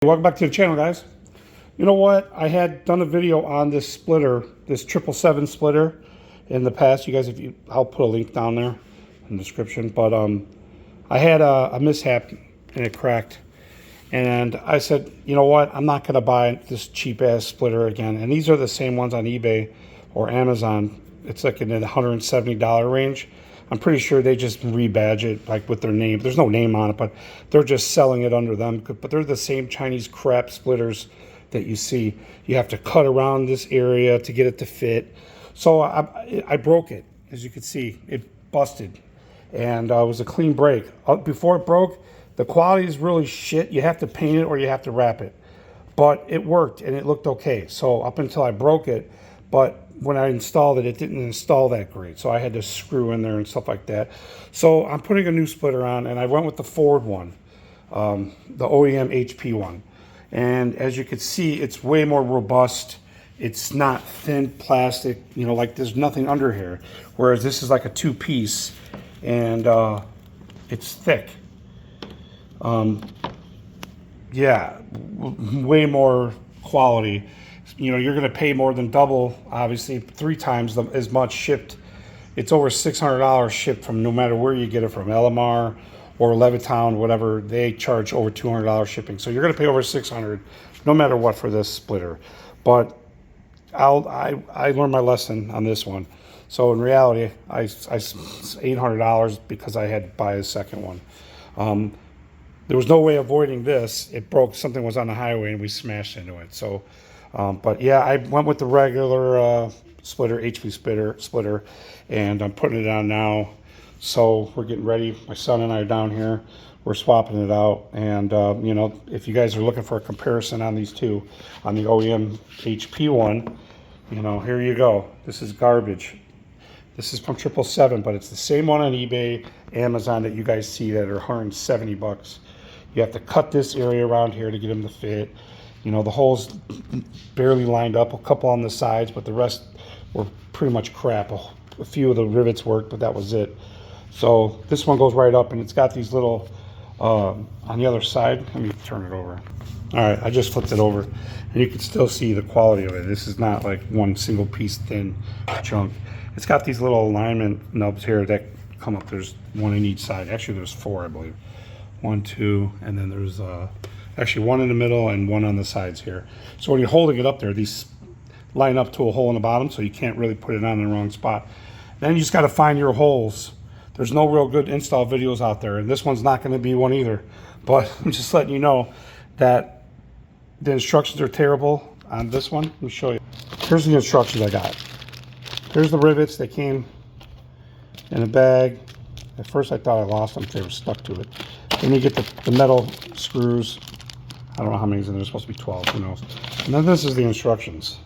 Welcome back to the channel, guys. You know what? I had done a video on this splitter, this 777 splitter in the past. You guys, I'll put a link down there in the description. But I had a mishap and it cracked. And I said, you know what? I'm not going to buy this cheap ass splitter again. And these are the same ones on eBay or Amazon. It's like in the $170 range. I'm pretty sure they just rebadge it like with their name. There's no name on it, but they're just selling it under them. But they're the same Chinese crap splitters that you see. You have to cut around this area to get it to fit. So I broke it. As you can see, it busted. And it was a clean break. Before it broke, the quality is really shit. You have to paint it or you have to wrap it. But it worked and it looked okay. So up until I broke it, but when I installed it, it didn't install that great. So I had to screw in there and stuff like that. So I'm putting a new splitter on, and I went with the Ford one, the OEM HP one. And as you can see, it's way more robust. It's not thin plastic, you know, like there's nothing under here. Whereas this is like a two-piece, and it's thick. Yeah, way more quality. You know, you're going to pay more than double, obviously, 3 times as much shipped. It's over $600 shipped from no matter where you get it from, LMR or Levittown, whatever. They charge over $200 shipping. So you're going to pay over $600 no matter what for this splitter. But I learned my lesson on this one. So in reality, I $800 because I had to buy a second one. There was no way avoiding this. It broke. Something was on the highway and we smashed into it. So. But yeah, I went with the regular splitter, HP splitter, and I'm putting it on now. So we're getting ready. My son and I are down here. We're swapping it out. And, you know, if you guys are looking for a comparison on these two, on the OEM HP one, you know, here you go. This is garbage. This is from 777, but it's the same one on eBay, Amazon that you guys see that are $170. You have to cut this area around here to get them to fit. You know, the holes barely lined up, a couple on the sides, but the rest were pretty much crap. A few of the rivets worked, but that was it. So this one goes right up, and it's got these little, on the other side, let me turn it over. All right, I just flipped it over, and you can still see the quality of it. This is not like one single piece thin chunk. It's got these little alignment nubs here that come up. There's one in each side. Actually, there's 4, I believe. 1, 2, and then there's actually one in the middle and one on the sides here. So when you're holding it up there, these line up to a hole in the bottom, so you can't really put it on in the wrong spot. Then you just got to find your holes. There's no real good install videos out there, and this one's not going to be one either. But I'm just letting you know that the instructions are terrible on this one. Let me show you. Here's the instructions I got. Here's the rivets. They came in a bag. At first I thought I lost them. They were stuck to it. Then you get the metal screws. I don't know how many's in there. There's supposed to be 12, who knows. And then this is the instructions.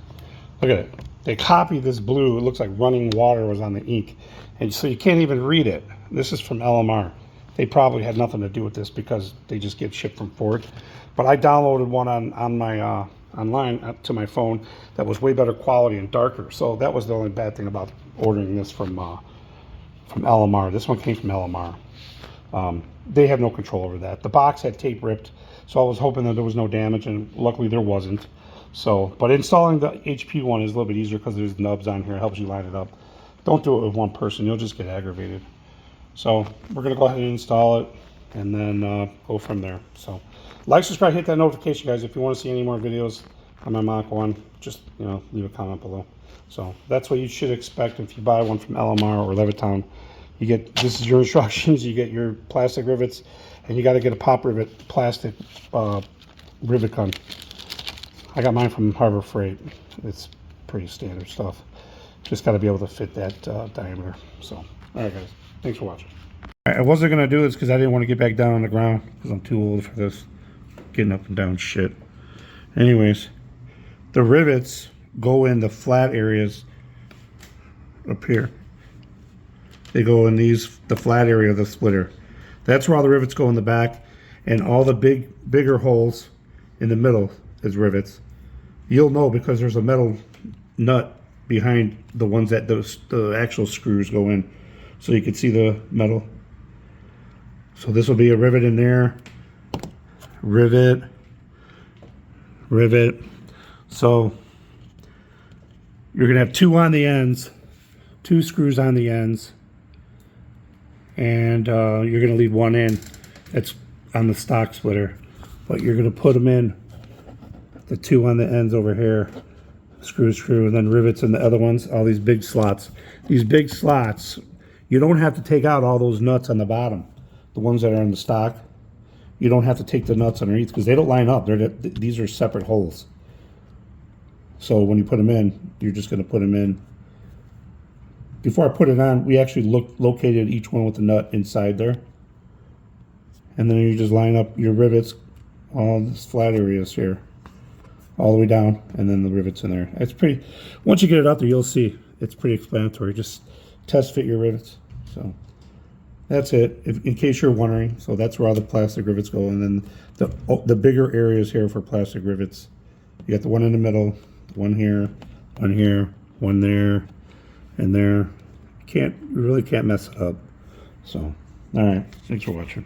Look at it. They copied this blue. It looks like running water was on the ink. And so you can't even read it. This is from LMR. They probably had nothing to do with this because they just get shipped from Ford. But I downloaded one on my online to my phone that was way better quality and darker. So that was the only bad thing about ordering this from LMR. This one came from LMR. They have no control over that. The box had tape ripped, so I was hoping that there was no damage, and luckily there wasn't. So, but installing the HP one is a little bit easier because there's nubs on here. It helps you line it up. Don't do it with one person. You'll just get aggravated. So we're going to go ahead and install it and then go from there. So like, subscribe, hit that notification, guys. If you want to see any more videos on my Mach 1, just, you know, leave a comment below. So that's what you should expect if you buy one from LMR or Levittown. You get, this is your instructions. You get your plastic rivets, and you got to get a pop rivet plastic rivet gun. I got mine from Harbor Freight. It's pretty standard stuff. Just got to be able to fit that diameter. So, all right, guys. Thanks for watching. I wasn't going to do this because I didn't want to get back down on the ground because I'm too old for this getting up and down shit. Anyways, the rivets go in the flat areas up here. They go in the flat area of the splitter. That's where all the rivets go in the back, and all the bigger holes in the middle is rivets. You'll know because there's a metal nut behind the ones that the actual screws go in, so you can see the metal. So this will be a rivet in there, rivet, rivet. So you're gonna have two on the ends, two screws on the ends, and you're gonna leave one in. That's on the stock splitter, but you're gonna put them in the two on the ends over here, screw, and then rivets in the other ones. All these big slots. These big slots, you don't have to take out all those nuts on the bottom, the ones that are in the stock. You don't have to take the nuts underneath because they don't line up. These are separate holes. So when you put them in, you're just going to put them in. Before I put it on, we actually located each one with the nut inside there. And then you just line up your rivets, all this flat areas here, all the way down, and then the rivets in there. It's pretty, once you get it out there, you'll see it's pretty explanatory. Just test fit your rivets. So that's it, in case you're wondering. So that's where all the plastic rivets go. And then the bigger areas here for plastic rivets. You got the one in the middle, one here, one there, and there. You really can't mess it up. So, all right, thanks for watching.